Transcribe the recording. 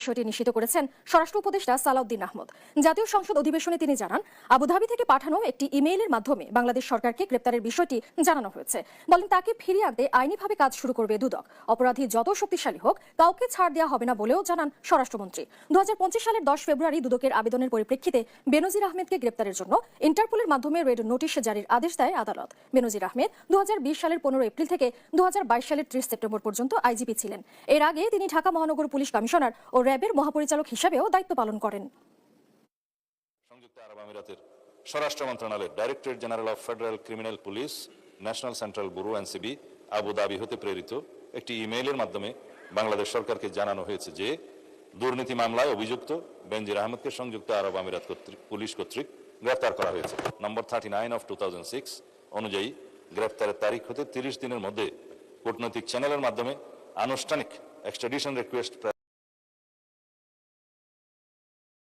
বিষয়টি নিশ্চিত করেছেন স্বরাষ্ট্র উপদেষ্টা সালাউদ্দিন আহমদ। জাতীয় সংসদ অধিবেশনে তিনি জানান, আবুধাবি থেকে পাঠানো একটি ইমেইলের মাধ্যমে বাংলাদেশ সরকারকে গ্রেপ্তারের বিষয়টি জানানো হয়েছে। বলেন, তাকে ফিরিয়ে আনতে আইনিভাবে কাজ শুরু করবে দুদক। অপরাধী যত শক্তিশালী হোক, কাউকে ছাড় দেওয়া হবে না বলেও জানান স্বরাষ্ট্রমন্ত্রী। 2025 সালের 10 ফেব্রুয়ারি দুদকের আবেদনের পরিপ্রেক্ষিতে বেনজির আহমেদকে গ্রেপ্তারের জন্য ইন্টারপোলের মাধ্যমে রেড নোটিশ জারির আদেশ দেয় আদালত। বেনজির আহমেদ 2020 সালের 15 এপ্রিল থেকে 2022 সালের 30 সেপ্টেম্বর পর্যন্ত আইজিপি ছিলেন। এর আগে তিনি ঢাকা মহানগর পুলিশ কমিশনার ও র্যাবের মহাপরিচালক হিসেবেও দায়িত্ব পালন করেন। সংযুক্ত আরব আমিরাতের স্বরাষ্ট্র মন্ত্রণালয়ের directorate general of federal criminal police, national central bureau NCB Abu Dhabi হতে প্রেরিত একটি ইমেইলের মাধ্যমে বাংলাদেশ সরকারকে জানানো হয়েছে যে দুর্নীতি মামলায় অভিযুক্ত বেনজির আহমেদকে সংযুক্ত আরব আমিরাত পুলিশ কর্তৃক গ্রেফতার করা হয়েছে। নম্বর 39 অফ 2006 অনুযায়ী গ্রেফতারের তারিখ হতে 30 দিনের মধ্যে কূটনৈতিক চ্যানেলের মাধ্যমে আনুষ্ঠানিক এক্সট্রাডিশন রিকোয়েস্ট